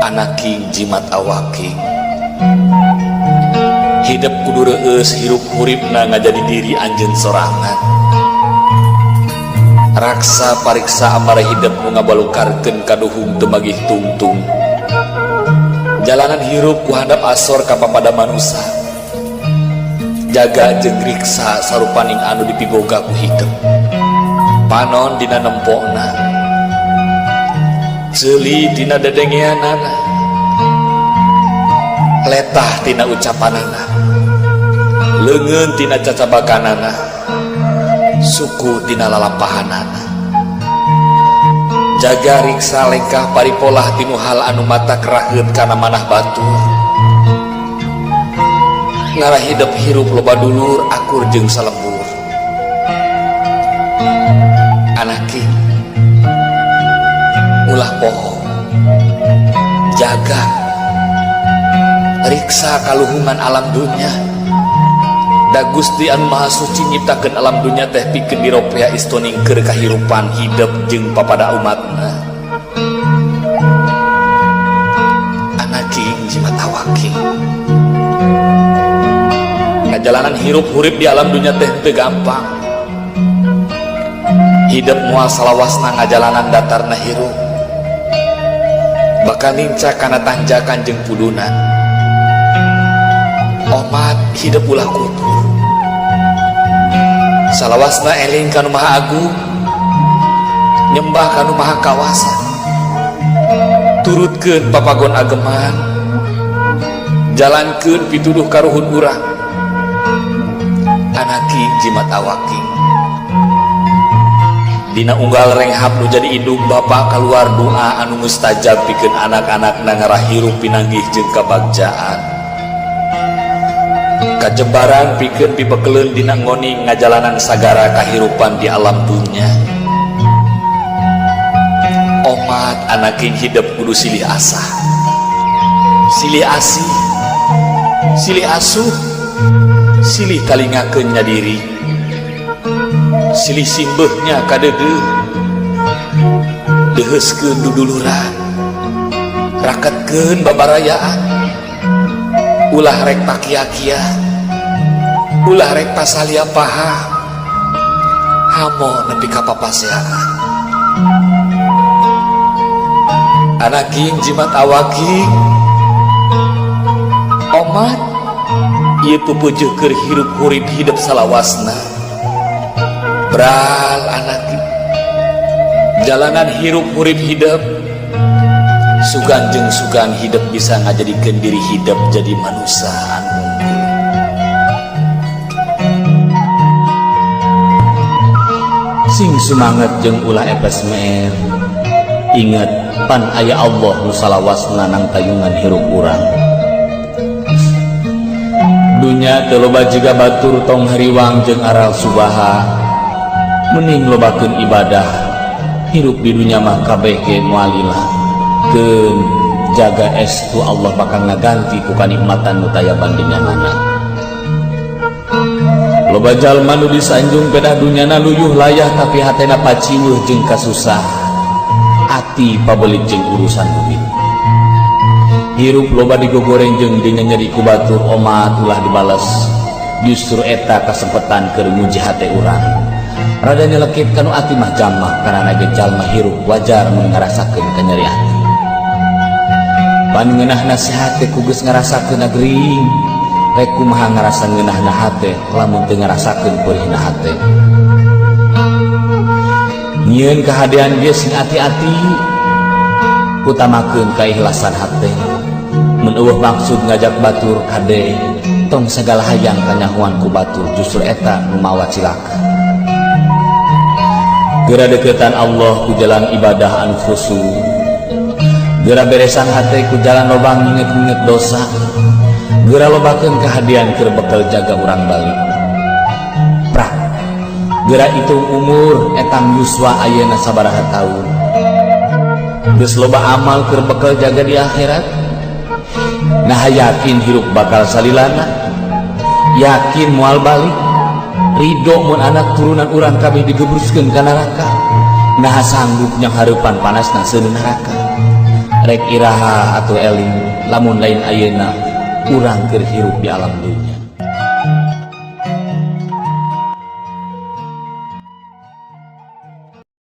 anak king jimat awaking hidup kudu reueus hirup huripna ngajadi diri anjeun sorangan raksa pariksa amara hidup nu ngabalukarkeun kaduhung teu magih tungtung jalanan hirup ku handap asor ka papada manusia jaga jeung riksa sarupaning anu dipiboga ku hidup panon dina nempokna ceuli dina dedengeanana letah tina ucapanana leungeun tina cacabakanana suku tina lalampahanana jaga riksa lengkah paripolah tinu hal anu mata keraheut kana manah batur ngarah hidup hirup loba dulur akur jeung salembur anaking ulah poho jaga riksa kaluhungan alam dunya da Gusti anu Maha Suci nyiptakeun alam dunya teh pikeun diropea istoningkeun kahirupan hidup jeung papada umatna anaking jimat awaking ngajalanan hirup hurip di alam dunya teh teu gampang hidup moal salawasna ngajalanan datarna hirup bakal nincak kana tanjakan jeung pudunan omat hidup ulah kubur salawasna eling kanu maha agung nyembah kanu maha kawasa turutkeun papagon ageman jalankeun pituduh karuhun urang anaking jimat awaking dina unggal renghap nu jadi indung bapa kaluar doa anu mustajab pikeun anak-anakna ngarahirup pinanggih jeung kabagjaan kajebaran pikeun pibekeleun dina ngoni ngajalanan sagara kahirupan di alam dunya omat anaking hidup kudu silih asah silih asih silih asuh silih kalingakeun nyadiri silih simbeuhnya kadeudeuh deheuskeun duduluran raketkeun babarayaan ulah rek pakia-kia ulah rek pasalia paham hamo nepi ka papaseaan anaking jimat awaking omat ieu pupujuh keur hirup hurip hidup salawasna bral anaking jalanan hirup hurip hidup sugan jeung sugan hidup bisa ngajadikeun diri hidup jadi manusia anu sing semangat jeung ulah epes meer inget pan aya Allah nu salawasna nang tayungan hirup urang dunya teu loba jiga batur tong hariwang jeung aral subaha mending lobakeun ibadah hirup di dunya mah kabeh ge moalilah keun jaga estu Allah bakal ngaganti ku kanikmatan nu taya bandinganana loba jalma nu disanjung pedah dunyana luyuh layah tapi hatena paciweuh jeung kasusah ati pabelit jeung urusan duit hirup loba digogoreng jeung dinyanyeri ku batur omat ulah dibales justru eta kasempetan keur nguji hate urang rada nyelekit kanu ati mah jamak karana ge jalma hirup wajar mun ngarasakeun kanyeri ati pan ngeunahna sehat teh ku geus ngarasakeun agering rek kumaha ngarasa ngeunahna hate lamun teu ngarasakeun peurihna hate nyieun kahadean ge sing ati-ati utamakeun kaikhlasan hate mun eueuh maksud ngajak batur kade tong sagala hayang kanyahoan ku batur justru eta nu mawa cilaka geura deukeutan Allah ku jalan ibadah anu khusyuk geura beresan hate ku jalan loba nginget-nginget dosa geura lobakeun kahadian keur bekel jaga urang balik prak geura hitung umur etang yuswa ayeuna sabaraha taun geus loba amal keur bekel jaga di akhirat nah yakin hirup bakal salilana yakin moal balik ridho mun anak turunan urang kabeh digebruskeun ka neraka nah sanggup nyang hareupan panasna seueur neraka rek iraha atau eling lamun lain ayeuna urang keur hirup di alam dunya.